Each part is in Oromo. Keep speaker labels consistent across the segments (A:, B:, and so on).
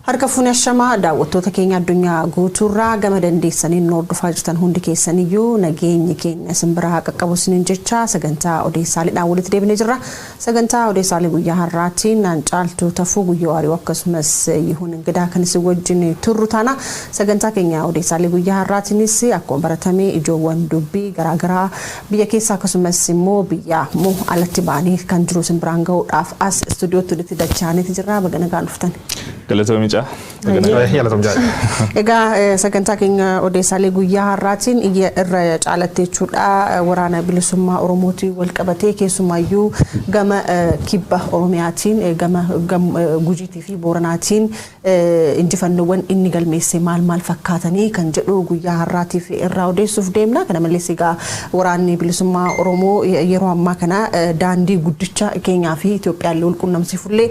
A: Harka fuunee shamaa daawwattoota keenya addunyaa guutuurraa gama dandeessaniin hordofaa jirtan hundi keessaniyyuu nageenyi keenya simbiraa qaqqabu isiniin jecha sagantaa odeessaaliidhaan walitti deebinee jirra. Sagantaa odeessaalii guyyaa har'aatiin naan caaltuu tafuu guyyaa waari'uu akkasumas yihuun ingidaa kan isin wajjin turru taana. Sagantaa keenya odeessaalii guyyaa har'aatiinis akkuma baratamee ijoowwan dubbii garaagaraa biyya keessa akkasumas immoo biyya alatti ba'anii kan jiru simbiraan ga'uudhaaf as istuudiyootti walitti dachaaniiti jirra. Baga nagaan dhuftan. Egaa sagantaa keenya odeessaalee guyyaa har'aatiin irra caalattee jechuudha waraana bilisummaa Oromootii wal qabatee keessumaayyuu gama kibba Oromiyaatiin gama Gujiitii fi Booranaatiin injifannoowwan inni galmeesse maal fakkaatanii kan jedhu guyyaa har'aatiif irraa odeessuuf deemna. Kana malees egaa waraanni bilisummaa Oromoo yeroo ammaa kana daandii guddicha Keenyaa fi Itoophiyaallee wal quunnamsiifullee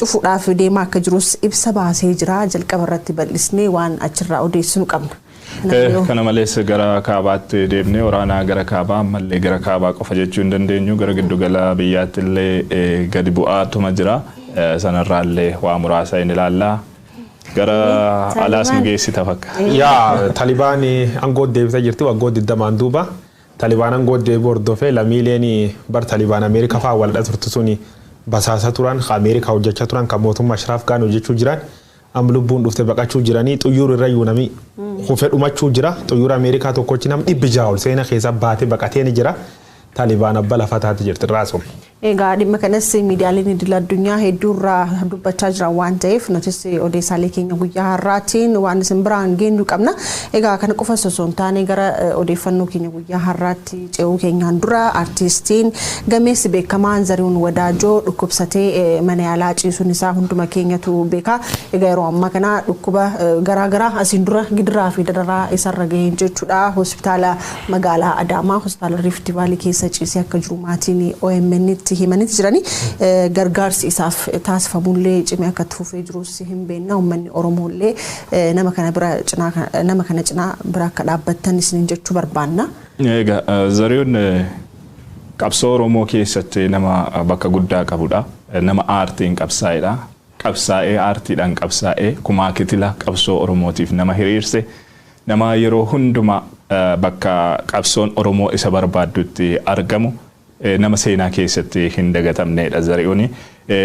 A: cufuudhaaf deemaa akka jirus ibsa baasee jira. Jalqaba irratti bal'isnee waan achirraa odeessinu qabna.
B: Kana malees gara kaabaatti deemnee waraana gara kaabaa ammallee gara kaabaa qofa jechuu hin dandeenyu gara giddugala biyyaatti illee gadi bu'aatuma jira. Sanarraallee waa muraasa hin ilaalla. Gara alaas nu geessita fakkaata.
C: Yaa Talibaan aangoo deebitee jirti waggaa 20 duuba. Talibaan aangoo deebi'uu hordofee lammiileen bar Talibaan Ameerikaa fa'aa wal turtu suni basaasa turan Ameerikaa hojjechaa turan kan mootummaa Ashraaf Gaan hojjechuu jiran am lubbuun dhufte baqachuu jiranii xuyyuur irra yuunami hufee dhumachuu jira. Xuyyuur Ameerikaa tokkochi nam 100 ol seena keessa baatee baqatee ni jira. Talibaan abba lafa taate jirti raasu.
A: Egaa dhimma kanas miidiyaaleen idil addunyaa hedduurraa dubbachaa jiran waan ta'eef nutis odeessaalee keenya guyyaa har'aatiin waan isin biraan geenyu qabna. Egaa kana qofa osoo hin taane gara odeeffannoo keenya guyyaa har'aatti ce'uu keenyaan dura artistiin gameessi beekamaan Zarihuun Wadaajoo dhukkubsatee mana yaalaa ciisuun isaa hunduma keenyatu beeka. Egaa yeroo ammaa kana dhukkuba garaagaraa asiin dura gidiraa fi dararaa isarra ga'een jechuudha. Hospitaala magaalaa Adaamaa hospitaala Rift Valley keessa ciisee akka jiru maatiin OMN himanitti jiranii gargaarsi isaaf taasifamullee cimee akka tufee jirus hin beekna. Uummanni Oromollee nama kana cinaa bira akka dhaabbattan isin jechuu barbaanna.
B: Egaa Zarihuun qabsoo Oromoo keessatti nama bakka guddaa qabudha. Nama aartiin qabsaa'edha. Qabsaa'ee aartiidhaan qabsaa'ee kumaa kitila qabsoo Oromootiif nama hiriirse nama yeroo hunduma bakka qabsoon Oromoo isa barbaaddutti argamu. Nama seenaa keessatti hin dagatamneedha Zarihuun.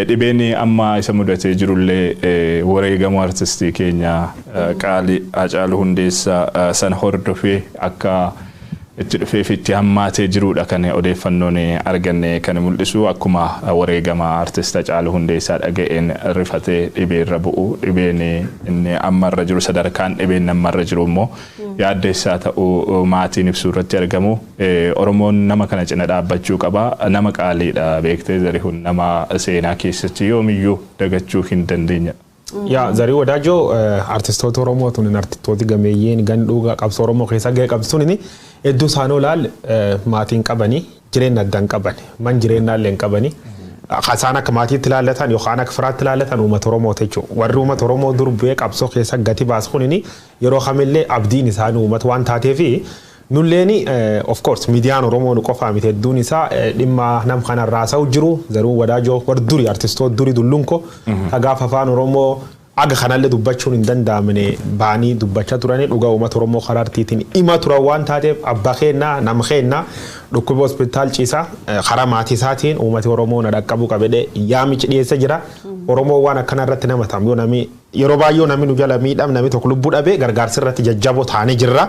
B: Dhibeen amma isa mudatee jirullee wareegamuu artistii keenya Qaalii Hacaaluu Hundeessaa sana hordofee akka itti dhufeef itti hammaatee jirudha kan odeeffannoon arganne kan mul'isu. Akkuma wareegama artist Hacaaluu Hundeessaa dhaga'een rifatee dhibeerra bu'u. Dhibeen inni ammarra jiru sadarkaan dhibeen ammarra jiru immoo yaaddeessaa ta'uu maatiin ibsuu irratti argamu. Oromoon nama kana cina dhaabbachuu qaba. Nama qaaliidha beektee Zarihuun nama seenaa keessatti yoomiyyuu dagachuu hin dandeenya.
C: Yaa Zarihuun Wadaajoo artistoota Oromoo tun artistooti gameeyyiin ganduu qabsoo Oromoo keessa ga'e qabsuun hedduu isaanoo laal maatiin qabanii jireenya addaan qaban man jireenyaallee hin qabanii. Isaan akka maatiitti ilaallatan yookaan akka firaatti ilaallatan uummata Oromoo jechuudha. Warri uummata Oromoo dur bu'ee qabsoo keessa gati baasu kunini yeroo kamillee abdiin isaanii uummata waan taateefi nulleeni of course miidiyaan Oromoo nu qofaa miti hedduun isaa dhimma nam kanarraa sa'u jiru. Zarihuun Wadaajoo warri duri artistoota duri dullunko gaafa afaan Oromoo aga kanallee dubbachuun hin danda'amne baanii dubbachaa turanii dhugaa uummata Oromoo karaa artiitiin hima turan waan taateef abbaa keenyaa nama keenyaa dhukkuba hospitaal ciisaa karaa maatii isaatiin uummati Oromoo na dhaqqabuu qabedhe yaamichi dhiyeessa jira. Oromoo waan akkana irratti nama taam yoo nami yeroo baay'ee nami nu jala miidham nami tokko lubbuu dhabe gargaarsi irratti jajjaboo taanee jirra.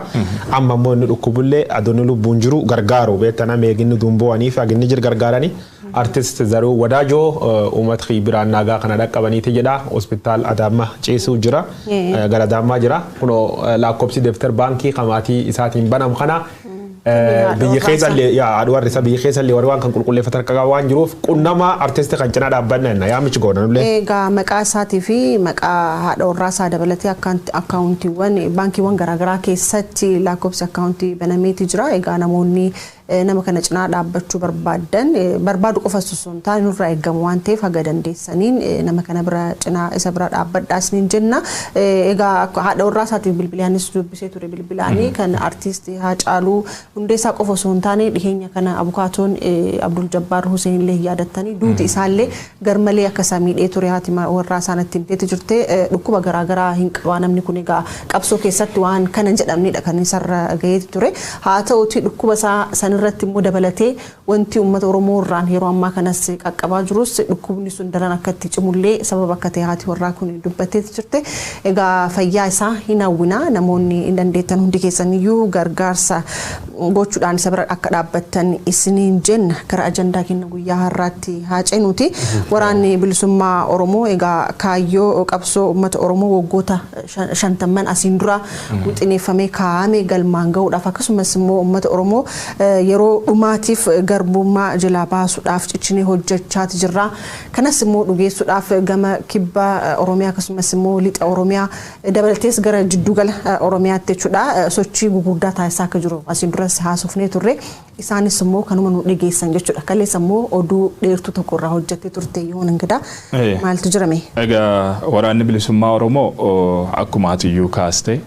C: Amma immoo inni dhukkubullee adoonni lubbuun jiru gargaaru beektana meeginni dumboowanii fi aginni jiru gargaaranii artist Zarihuun Wadaajoo uummata biraan nagaa kana dhaqqabaniiti jedha. Hospitaal Adaamaa ciisuu jira gara Adaamaa jira. Kunoo lakkoofsi deeftar baankii kamaatii isaatiin banamu kana biyya keessallee yaa warri isa biyya keessallee warri waan kan qulqulleeffatan akka waan jiruuf qunnama artistii kan cinaa dhaabbanna yaamichi goonanullee.
A: Egaa maqaa isaatii fi maqaa haadha warraa isaa dabalatee akkaawuntiiwwan baankiiwwan garaagaraa keessatti lakkoofsi akkaawuntii banameeti jira. Egaa namoonni nama kana cinaa dhaabbachuu barbaadu qofa sun taane nurraa eegamu waan ta'eef haga dandeessaniin nama kana bira cinaa isa bira dhaabbadhaas nin jenna. Egaa haadha warraa isaatiif bilbilaanis dubbisee ture bilbilaanii kan artiistii Haacaaluu Hundeessaa qofa sun taane dhiheenya kana abukaatoon Abdul Jabbaar Hussein illee yaadattanii duuti isaallee garmalee akka samiidhee ture haati warraa isaanitti himteetti jirte dhukkuba garaagaraa hin qabaa namni kun egaa qabsoo keessatti waan kana jedhamnidha kan isarra gaheetti ture. Haa ta'uuti dhukkuba sanirratti immoo dabalatee wanti uummata Oromoo irraan yeroo ammaa kanas qaqqabaa jirus dhukkubni sun daran akka itti cimullee sababa akka ta'e haati warraa kun dubbatteetti jirte. Egaa fayyaa isaa hin hawwina namoonni hin dandeettan hundi keessaniyyuu gargaarsa gochuudhaan isa bira akka dhaabbattan isiniin jenna. Gara ajandaa keenya guyyaa har'aatti haa ceenuti. Waraanni bilisummaa Oromoo egaa kaayyoo qabsoo uummata Oromoo waggoota 50 asiin dura wixineeffamee kaa'ame galmaan ga'uudhaaf akkasumas immoo uummata Oromoo yeroo dhumaatiif garbummaa jalaa baasuudhaaf ciccinee hojjechaa jirra. Kanas immoo dhugeessuudhaaf gama kibba Oromiyaa akkasumas immoo lixa Oromiyaa dabalatees gara jiddugala Oromiyaatti jechuudha sochii gurguddaa taasisaa akka jiru asiin duras haasofnee turre. Isaanis immoo kanuma nu dhageessan jechuudha. Kalees immoo oduu dheertuu tokko irraa hojjettee turte yoon ingidaa maaltu jirame?
B: Egaa waraanni bilisummaa Oromoo akkuma atiyyuu kaaste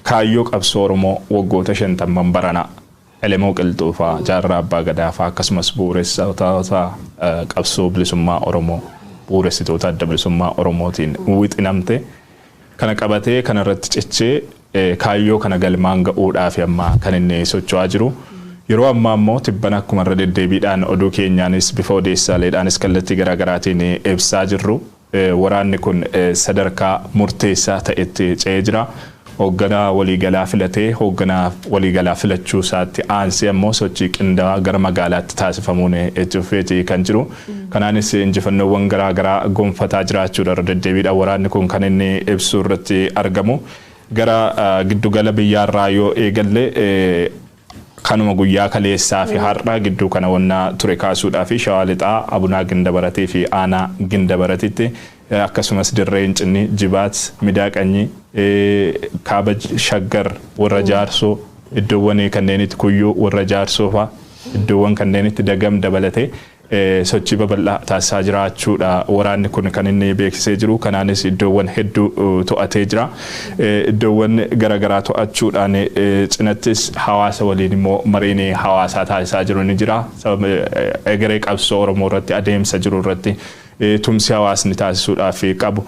B: kaayyoo qabsoo Oromoo waggoota 50 barana elemoo qilxuufaa jaarraa abbaa gadaafaa akkasumas bu'uuressitoota qabsoo bilisummaa Oromoo bu'uuressitoota adda bilisummaa Oromootiin wixinamte kana qabatee kanarratti cichee kaayyoo kana galmaan ga'uudhaaf amma kan inni socho'aa jiru. Yeroo ammaa immoo tibbana akkuma irra deddeebiidhaan oduu keenyaanis bifa odeessaaleedhaanis kallattii garaagaraatiin ibsaa jirru waraanni kun sadarkaa murteessaa ta'etti ce'ee jira. Hoogganaa waliigalaa filatee hoogganaa waliigalaa filachuu isaatti aansee ammoo sochii qindaa'aa gara magaalaatti taasifamuun itti fufeeti kan jiru. Kanaanis injifannoowwan garaagaraa gonfataa jiraachuudha irra deddeebiidhaan waraanni kun kan inni ibsuu irratti argamu. Gara giddugala biyyaarraa yoo eegalle kanuma guyyaa kaleessaa fi har'a gidduu kana wannaa ture kaasuudhaa fi shawaa lixaa abunaa gindabaratee fi aanaa gindabaratitti akkasumas dirreen cinni jibaat midaaqanyi kaaba shaggar warra jaarsoo iddoowwan kanneenitti kuyyuu warra jaarsoo faa iddoowwan kanneenitti dagam dabalatee sochii babal'aa taasisaa jiraachuudha waraanni kun kan inni beeksisee jiru. Kanaanis iddoowwan hedduu to'atee jira. Iddoowwan garaagaraa to'achuudhaan cinattis hawaasa waliin immoo mariin hawaasaa taasisaa jiru ni jira. Egeree qabsoo Oromoo irratti adeemsa jiru irratti tumsi hawaasni taasisuudhaaf qabu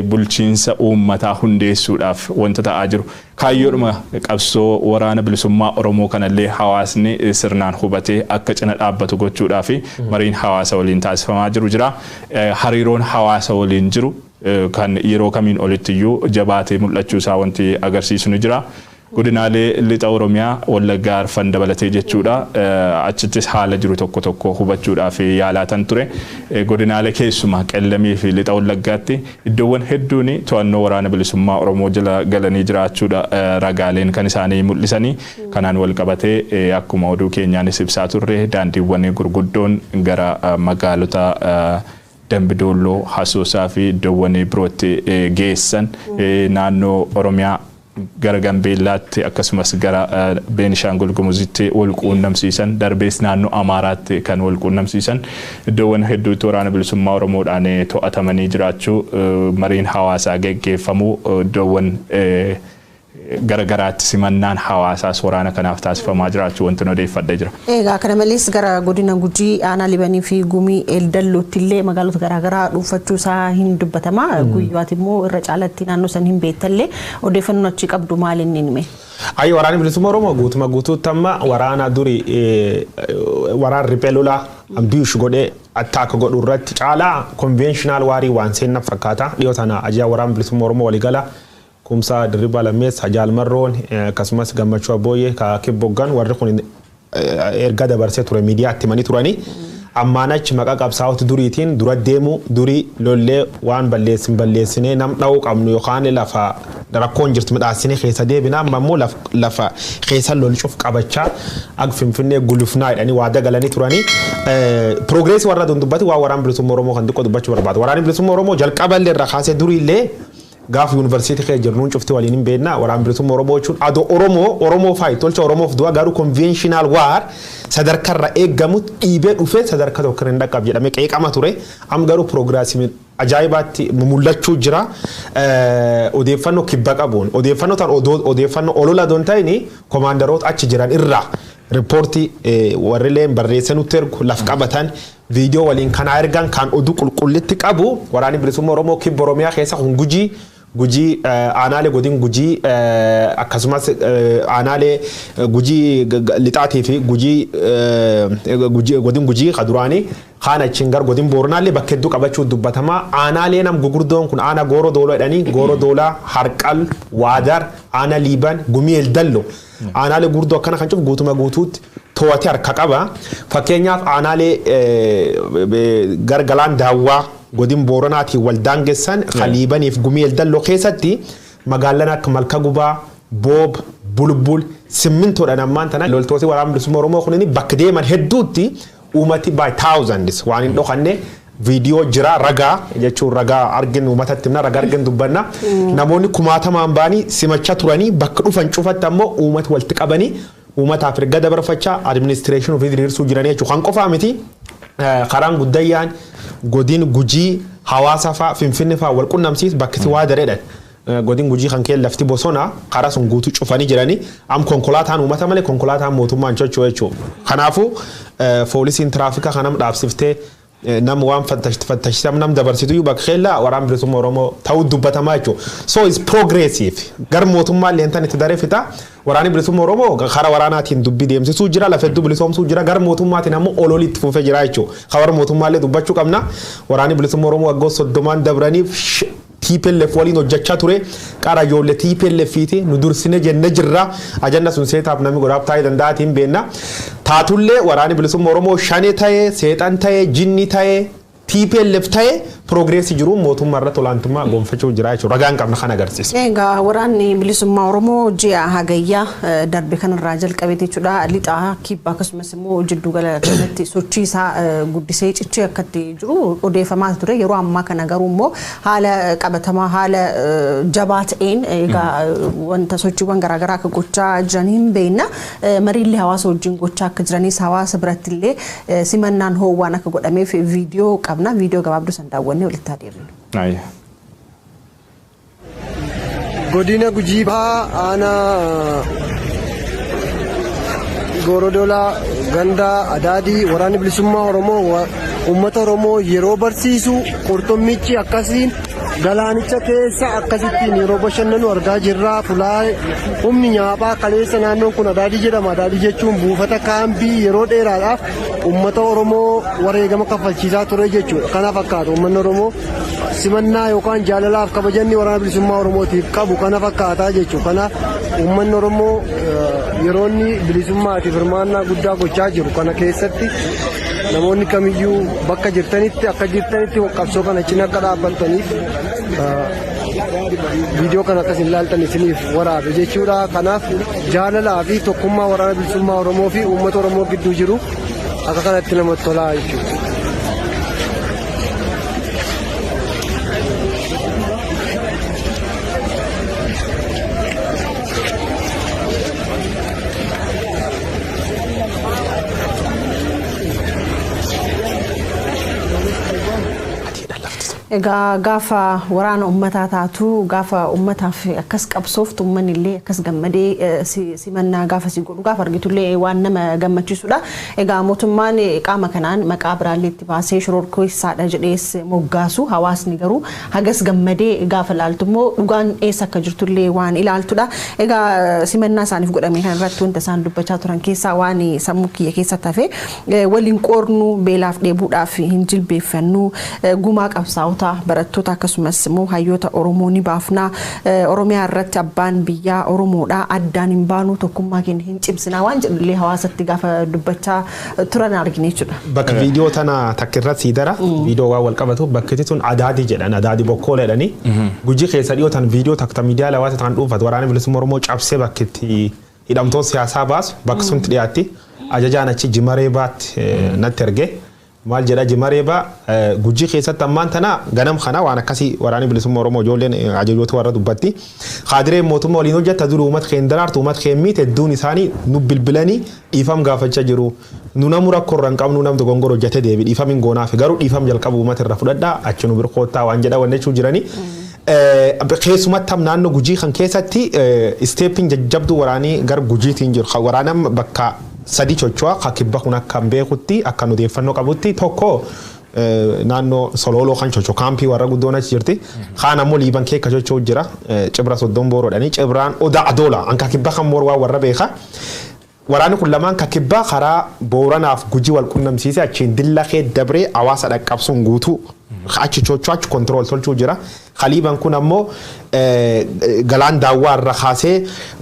B: bulchiinsa uummataa hundeessuudhaaf wanta ta'aa jiru. Kaayyoodhuma qabsoo waraana bilisummaa Oromoo kanallee hawaasni sirnaan hubatee akka cina dhaabbatu gochuudhaaf mariin hawaasa waliin taasifamaa jiru jira. Hariiroon hawaasa waliin jiru kan yeroo kamiin olittiyuu jabaatee mul'achuu isaa wanti agarsiisu ni jira. Godinaalee lixa Oromiyaa Wallaggaa Arfan dabalatee jechuudha. Achittis haala jiru tokko tokko hubachuudhaaf yaalaatan ture. Godinaalee keessumaa Qellamii fi lixa Wallaggaatti iddoowwan hedduun to'annoo waraana bilisummaa Oromoo jala galanii jiraachuudha ragaaleen kan isaanii mul'isanii. Kanaan wal qabatee akkuma oduu keenyaanis ibsaa turre daandiiwwan gurguddoon gara magaalota Dambidolloo, Hasoosaa fi iddoowwan birootti geessan naannoo Oromiyaa gara Gambeellaatti akkasumas gara Beenishaangul Gumuzitti wal quunnamsiisan darbees naannoo Amaaraatti kan wal quunnamsiisan iddoowwan hedduutti waraana bilisummaa Oromoodhaan to'atamanii jiraachuu mariin hawaasaa geggeeffamuu iddoowwan garagaraatti simannaan hawaasaas waraana kanaaf taasifamaa jiraachuu wanti odeeffadhee jira.
A: Egaa kana malees gara godina Gujii aanaa Libanii fi Gumii Eldallootti illee magaalota garaagaraa dhuunfachuu isaa hin dubbatama. Guyyaatti immoo irra caalatti naannoo san hin beektallee odeeffannoon achi qabdu maal inni hime?
C: Ayyo waraanni bilisummaa Oromoo guutuma guutuutti amma waraana durii waraana riphee lolaa ambiish godhee attaaka godhu irratti caalaa konvenshiinaal waarii waan seenna fakkaata. Dhiyoo tana ajaa waraana bilisummaa Oromoo waliigala kumsa dirriba lamees hajaal marroon akkasumas gammachuu abbooyyee ka kibboggan warri kun erga dabarsee ture miidiyaatti manii turanii ammaanachi maqaa qabsaa'otu duriitiin dura deemu durii lollee waan balleessinee nam dha'uu qabnu yookaan lafa rakkoon jirtu midhaasinee keessa deebina amma immoo lafa keessa lolchuuf qabachaa akka Finfinnee gulufnaa jedhanii waa dagalanii turanii progreesii warra dubbatti waa waraana bilisummaa Oromoo kan xiqqoo dubbachuu barbaadu. Waraanni bilisummaa Oromoo jalqaballee irra kaasee duriillee gaaf university kee jirnuun cufti waliin hin beekna waraan bilisummaa Oromoo jechuun adoo Oromoo fight tolcha Oromoof du'a garuu conventional war sadarkarra eeggamu dhiibee dhufee sadarka tokko hin dhaqqab jedhamee qeeqama ture am garuu progressive ajaa'ibaatti mul'achuu jira odeeffannoo kibba qabuun odeeffannoo olola doon ta'ini komaaandaroota achi jiran irraa riippoortii warrileen barreessanutti ergu laf qabatan viidiyoo waliin kana ergan kan oduu qulqullitti qabu waraanni bilisummaa Oromoo kibba Oromiyaa keessa kun gujii aanaalee godin gujii akkasumas aanaalee gujii lixaatii fi godin gujii kaduraanii kana chingar godin boornaalee bakka hedduu qabachuu dubbatamaa aanaalee nam gugurdoon kun aana gooroo doolaa jedhanii gooroo doolaa harqal waadar aana liiban gumii eldallo aanaalee gurgurdoo akkana kan cufu guutuma guutuutti to'atee harka qaba fakkeenyaaf aanaalee gargalaan daawwaa godin booranaati waldaangessan khaliibaniif gumii eldallo keessatti magaalaan akka malka gubaa boob bulbul simmintoodhaan ammaan tana loltooti waraana bilisummaa Oromoo kunini bakka deeman hedduutti uumati by thousands waan hin dhokanne viidiyoo jira ragaa jechuun ragaa argin uumatatti himna ragaa argin dubbanna namoonni kumaatamaan baanii simacha turanii bakka dhufan cufatti ammoo uumati walitti qabanii uumataaf erga dabarfachaa administration of hiriirsuu jiranii jechuun kan qofaa miti karaan guddayyaan godin gujii hawaasa faa finfinne faa wal qunnamsiis bakkiti waa dareedhan godin gujii kan kee lafti bosona karaa sun guutuu cufanii jiranii am konkolaataan uummata malee konkolaataan mootummaan socho'u jechuudha kanaafuu poolisiin tiraafikaa kanam dhaabsiftee nam waan fattashitam nam dabarsitu bakka keella waraan bilisummaa Oromoo ta'uu dubbatamaa jechuudha so is progressive gar mootummaan leentan itti dareefita waraanni bilisummaa Oromoo karaa waraanaatiin dubbii deemsisuu jira lafa hedduu bilisoomsuu jira gar mootummaatiin ammoo ololii itti fufee jira jechuudha karaa mootummaallee dubbachuu qabna waraanni bilisummaa Oromoo waggoota 30 dabraniif TPLF waliin hojjechaa ture qara ijoollee TPLFiiti nu dursine jenne jirra ajandaa sun seetaaf namni godhaaf taa'ee danda'atiin beenna taatullee waraanni bilisummaa Oromoo shane ta'ee seexan ta'ee jinni ta'ee TPLF ta'ee progressi jiru mootummaa irratti olaantummaa gonfachuu jira jechuudha ragaan qabna kan agarsiisa.
A: Egaa waraanni bilisummaa Oromoo ji'a hagayyaa darbe kanarraa jalqabee jechuudha lixaa kibba akkasumas immoo jidduu gala kanatti sochii isaa guddisee cichee akkatti jiru odeeffamaa ture yeroo ammaa kana garuu immoo haala qabatamaa haala jabaa ta'een egaa wanta sochiiwwan garaagaraa akka gochaa jiraniin beekna mariillee hawaasa wajjin gochaa akka jiranis hawaasa biratti illee simannaan hoowwaan akka godhameef viidiyoo qabna viidiyoo gabaabduu san daawwanne walitti adeemnu.
D: Godina Gujii aanaa Gorodolaa Gandaa Adaadii waraanni bilisummaa Oromoo uummata Oromoo yeroo barsiisu qurxummichi akkasiin galaanicha keessa akkasittiin yeroo bashannanu argaa jirra fulaa humni nyaaphaa kaleessa naannoon kun Adaadii jedhama Adaadii jechuun buufata kaambii yeroo dheeraadhaaf uummata Oromoo wareegama kaffalchiisaa ture jechuudha kana fakkaata uummanni Oromoo simannaa yookaan jaalalaaf kabajanni waraana bilisummaa Oromootiif qabu kana fakkaataa jechuudha kana uummanni Oromoo yeroo inni bilisummaatiif hirmaannaa guddaa gochaa jiru kana keessatti namoonni kamiyyuu bakka jirtanitti akka jirtanitti qabsoo kana cina akka dhaabbataniif viidiyoo kana akkasiin ilaaltan isiniif waraabe jechuudha kanaaf jaalalaa fi tokkummaa waraana bilisummaa Oromoo fi uummata Oromoo gidduu jiru akka kanatti namatti tolaa jechuudha.
A: Egaa gaafa waraana uummataa taatu gaafa uummataaf akkas qabsooftu uummanni illee akkas gammadee simannaa gaafa si godhu gaafa argitullee waan nama gammachiisudha. Egaa mootummaan qaama kanaan maqaa biraallee itti baasee shororkeessaadha jedhees moggaasu hawaasni garuu hagas gammadee gaafa ilaaltu immoo dhugaan eessa akka jirtullee waan ilaaltudha. Egaa simannaa isaaniif godhame kan irratti wanta isaan dubbachaa turan keessaa waan sammuu kiyya keessatti hafe waliin qoornu beelaaf dheebuudhaaf hin jilbeeffannu gumaa qabsaa'ota barattoota akkasumas immoo hayyoota Oromoo ni baafna Oromiyaa irratti abbaan biyyaa Oromoodha addaan hin baanu tokkummaa keenya hin cimsina waan jedhullee hawaasatti gaafa dubbachaa turan argine jechuudha.
C: Bakka viidiyoo tana takka irratti siidara viidiyoo waan wal qabatu bakki tun Adaadii jedhan Adaadii bokkoo jedhanii Gujii keessa dhiyootan viidiyoo takka miidiyaa lawaasa tan dhuunfatu waraana bilisummaa Oromoo cabsee bakkitti hidhamtoota siyaasaa baasu bakka sunti dhiyaatti ajajaan achi jimaree baatti natti erge maal jedha jimareeba gujii keessatti ammaan tana ganam kana waan akkasii waraana bilisummaa Oromoo ijoolleen ajajoota warra dubbatti qaadiree mootummaa waliin hojjeta duru uummata keen daraartu uummata keen miite hedduun isaanii nu bilbilanii dhiifam gaafachaa jiru nu namu rakkoorran qabnu namtu gongoro hojjete deebi dhiifam hin goonaaf garuu dhiifam jalqabu uummata irra fudhadhaa achi nu birkoottaa waan jedha wanne jechuu jiranii keessumatti naannoo gujii kan keessatti isteeppiin jajjabdu waraanii gar gujiitiin jiru waraanam bakka sadi chochoa kakibba kun akka beekutti akka odeeffannoo qabutti tokko naannoo sololoo kan chocho kaampii warra guddoon achi jirti kaan ammoo liiban keeka chochoo jira cibra soddon booroodhanii cibraan oda adola anka kibba kan morwaa warra beeka waraani kun lamaan kakibba karaa booranaaf gujii wal qunnamsiise achiin dilla kee dabree hawaasa dhaqqabsuun guutuu achi chochoo achi kontirool tolchuu jira khaliiban kun ammoo galaan daawwaa irra kaasee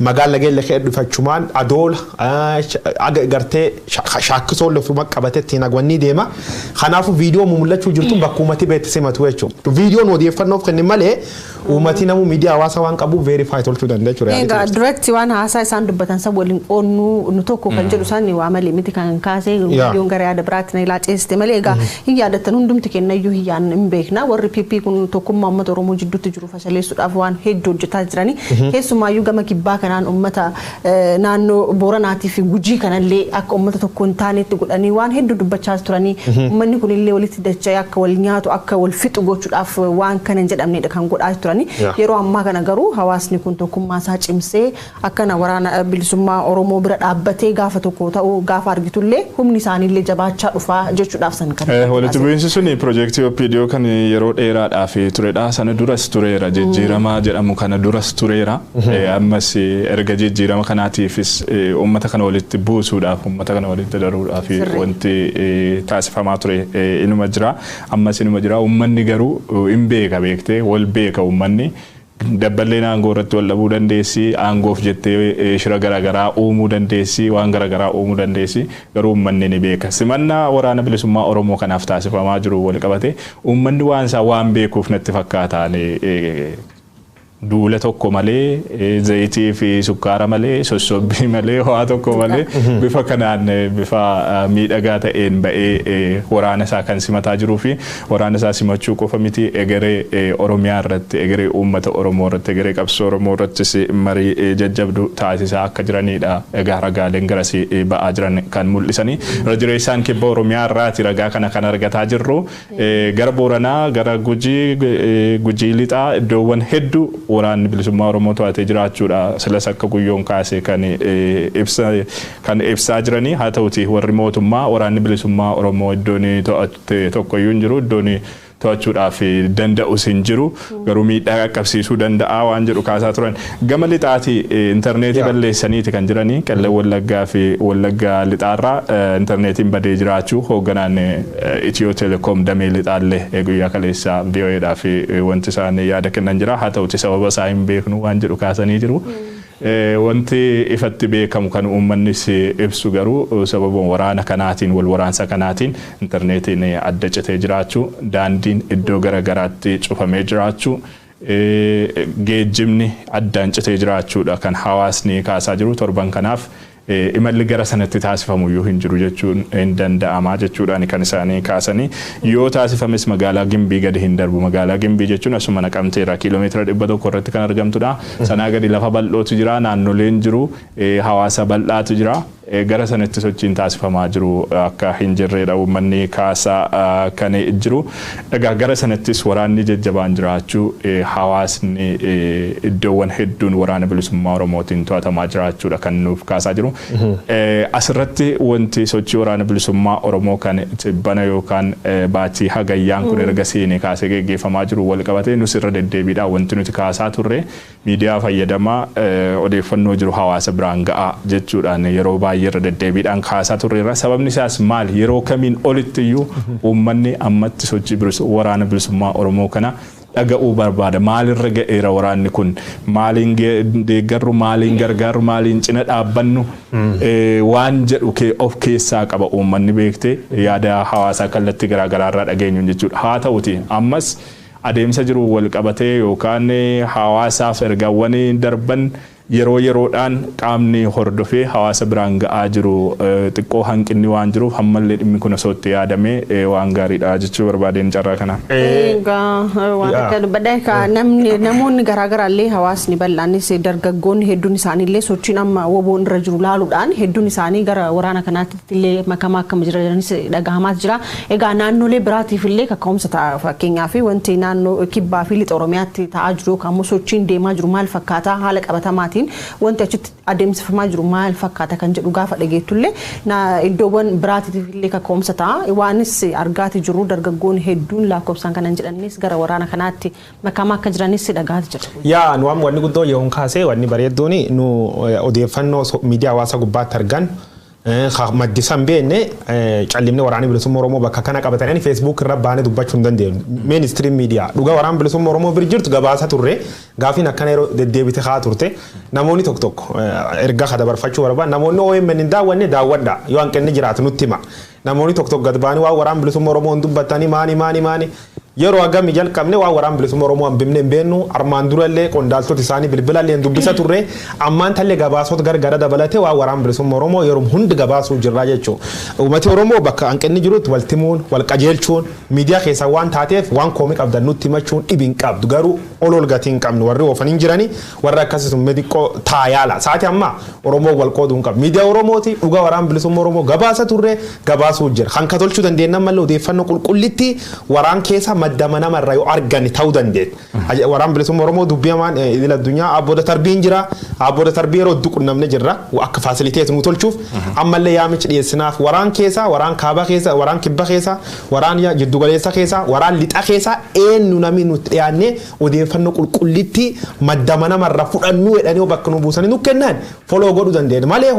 C: magaala geelle kee dhufachumaan adoola gartee shaakkisoo lafuma qabatetti nagwanni deema kanaafu viidiyoo mul'achuu jirtu bakka uummati beeksise matu jechuudha viidiyoon odeeffannoof kenni malee uummati namu miidiyaa hawaasaa waan qabu verify tolchuu danda'a jechuudha.
A: Egaa direct waan haasaa isaan dubbatan san waliin qoonnuu nu tokko kan jedhu isaan waa malee miti kan kaasee viidiyoon gara yaada biraatti na ilaaceessite malee egaa hin yaadattan hundumti kennayyuu hiyyaan hin beekna warri PP kun tokkummaa uummata Oromoo jidduutti jiru fashaleessuudhaaf waan hedduu hojjetaa jirani keessumaayyuu gama kibbaa kanaan uummata naannoo Booranaatii fi Gujii kanallee akka uummata tokko hin taanetti godhanii waan hedduu dubbachaa turanii uummanni kunillee walitti dacha'ee akka wal nyaatu akka wal fixu gochuudhaaf waan kana hin jedhamnedha kan godhaa turani yeroo ammaa kana garuu hawaasni kun tokkummaa isaa cimsee akkana waraana bilisummaa Oromoo bira dhaabbatee gaafa tokko ta'uu gaafa argitullee humni isaaniillee jabaachaa dhufaa jechuudhaaf san kan
B: walitti bu'iinsi suni piroojeektii OPDO kan yeroo dheeraadhaaf turedha sana duras tureera jijjiirama jedhamu kana duras tureera ammas erga jijjiirama kanaatiifis uummata kana walitti buusuudhaaf uummata kana walitti daruudhaaf wanti taasifamaa ture inuma jira ammas inuma jira uummanni garuu hin beeka beektee wal beeka uummanni dabballeen aangoo irratti wal dhabuu dandeessi aangoof jettee shira garaagaraa uumuu dandeessi waan garaagaraa uumuu dandeessi garuu uummanni ni beeka simannaa waraana bilisummaa Oromoo kanaaf taasifamaa jiru wal qabate uummanni waan isaa waan beekuuf natti fakkaataan duula tokko malee zayitii fi sukkaara malee sossobbii malee waa tokko malee bifa kanaan bifa miidhagaa ta'een ba'ee waraana isaa kan simataa jiruu fi waraana isaa simachuu qofa miti egeree Oromiyaa irratti egeree uummata Oromoo irratti egeree qabsoo Oromoo irrattis marii jajjabduu taasisaa akka jiranidha egaa ragaaleen garasi ba'aa jiran kan mul'isanii irra jireessaan kibba Oromiyaa irraati ragaa kana kan argataa jirru gara Booranaa gara Gujii lixaa iddoowwan hedduu waraanni bilisummaa Oromoo to'atee jiraachuudha silas akka guyyoon kaasee kan ibsaa jiranii haa ta'uti warri mootummaa waraanni bilisummaa Oromoo iddoon to'ate tokkoyyuu hin jiru iddoon to'achuudhaaf danda'us hin jiru garuu miidhaa qaqqabsiisuu danda'a waan jedhu kaasaa turan gama lixaati intarneetii balleessaniiti kan jiranii qallee Wallaggaa fi Wallaggaa lixaarraa intarneetiin badee jiraachuu hoogganaan Itiyoo Telekoom damee lixaallee guyyaa kaleessaa VOAdhaa fi wanti isaan yaada kennan jira haa ta'uti sababa isaa hin beeknu waan jedhu kaasanii jiru. Wanti ifatti beekamu kan uummannis ibsu garuu sababa waraana kanaatiin wal waraansa kanaatiin intarneetiin adda citee jiraachuu daandiin iddoo garaagaraatti cufamee jiraachuu geejjibni addaan citee jiraachuudha kan hawaasni kaasaa jiru torban kanaaf imalli gara sanatti taasifamu yoo hin jiru jechuun hin danda'ama jechuudhaan kan isaanii kaasanii yoo taasifames magaalaa Gimbii gadi hin darbu magaalaa Gimbii jechuun asuma Naqamteerraa kiiloomeetira 100 irratti kan argamtudha sanaa gadi lafa bal'ootu jira naannoleen jiru hawaasa bal'aatu jira gara sanatti sochiin taasifamaa jiru akka hin jirredha uummanni kaasaa kan jiru egaa gara sanattis waraanni jajjabaan jiraachuu hawaasni iddoowwan hedduun waraana bilisummaa Oromootiin to'atamaa jiraachuudha kan nuuf kaasaa jiru asirratti wanti sochii waraana bilisummaa Oromoo kan tibbana yookaan baatii hagayyaan kun erga seenee kaasee geggeeffamaa jiru wal qabatee nus irra deddeebiidha wanti nuti kaasaa turre miidiyaa fayyadamaa odeeffannoo jiru hawaasa biraan ga'aa jechuudhaan yeroo baay'ee irra deddeebiidhaan kaasaa turreerra sababni isaas maal yeroo kamiin olitti iyyuu uummanni ammatti sochii waraana bilisummaa Oromoo kana dhaga'uu barbaada maalirra ga'eera waraanni kun maaliin deeggarru maaliin gargaaru maaliin cina dhaabbannu waan jedhu of keessaa qaba uummanni beektee yaada hawaasaa kallattii garaagaraarraa dhageenyuun jechuudha haa ta'uti ammas adeemsa jiru wal qabatee yookaan hawaasaaf ergaawwan darban yeroodhaan qaamni hordofee hawaasa biraan ga'aa jiru xiqqoo hanqinni waan jiruuf hammallee dhimmi kun osootti yaadamee waan gaariidha jechuu barbaadeen carraa kana.
A: Waan akka dubbadhaa namoonni garaagaraallee hawaasni bal'aanis dargaggoonni hedduun isaaniillee sochiin amma WBOn irra jiru laaluudhaan hedduun isaanii gara waraana kanaatti illee makamaa akkam jiranis dhagahamaa jira. Egaa naannolee biraatiif illee kaka'umsa ta'a fakkeenyaaf wanti naannoo kibbaa fi lixa Oromiyaatti ta'aa jiru kammoo sochiin deemaa jiru maal fakkaata haala qabatamaatiin wanti achitti adeemsifamaa jiru maal fakkaata kan jedhu gaafa dhageettullee iddoowwan biraatiif illee kaka'umsa ta'a waanis argaati jiru dargaggoonni hedduun lakkoofsaan kanan jedhanis gara waraana kanaatti makamaa akka jiranis dhagaati jira.
C: Yaa nu amma wanni guddoo yeroon kaasee wanni bareeddoon nu odeeffannoo miidiyaa hawaasaa gubbaatti argan maddisan beenne callimne waraana bilisummaa Oromoo bakka kana qabatanii Facebook irra baane dubbachuu hin dandeenyu. Mainstream media dhuga waraana bilisummaa Oromoo bir jirtu gabaasa turre gaafiin akkana yeroo deddeebite haa turte namoonni tokko erga dabarfachuu barbaad namoonni OMN hin daawwanne daawwadha yoo hanqinni jiraatu nutti hima. Namoonni tokko gad baanii waa waraana bilisummaa Oromoo dubbatanii maani yeroo agami jalqabne waa waraana bilisummaa Oromoo hambifne beennu armaan durallee qondaaltota isaanii bilbilallee dubbisa turre ammaan tallee gabaasota gargara dabalate waa waraana bilisummaa Oromoo yeroo hundi gabaasuu jirra jechuu. Uummati Oromoo bakka hanqinni jirutti waltimuun walqajeelchuun miidiyaa keessa waan taateef waan koomii qabdan nutti himachuun dhibin qabdu garuu ol gatiin qabnu warri oofanii jiranii warra akkasitti mediqoo taayaala saati amma Oromoo wal qooduun qab miidiyaa Oromooti dhuga waraana bilisummaa Oromoo gabaasa turre gabaasuu jira kan ka tolchuu dandeenye mallee odeeffannoo qulqullitti waraan keessa madama namarraa yoo argan ta'uu dandeet. Waraana bilisummaa Oromoo dubbiyamaan idil addunyaa abboota tarbiin jira abboota tarbii yeroo duqunnamne jirra akka faasiliteetii nu tolchuuf ammallee yaamichi dhiyeessinaaf waraan keessa waraan kaaba keessa waraan kibba keessa waraan jiddu galeessa keessa waraan lixa keessa eenyu namni nuti dhiyaannee odeeffannoo qulqullitti madama namarraa fudhannuu jedhanii bakka nu buusanii nu kennan foloo godhuu dandeenya malee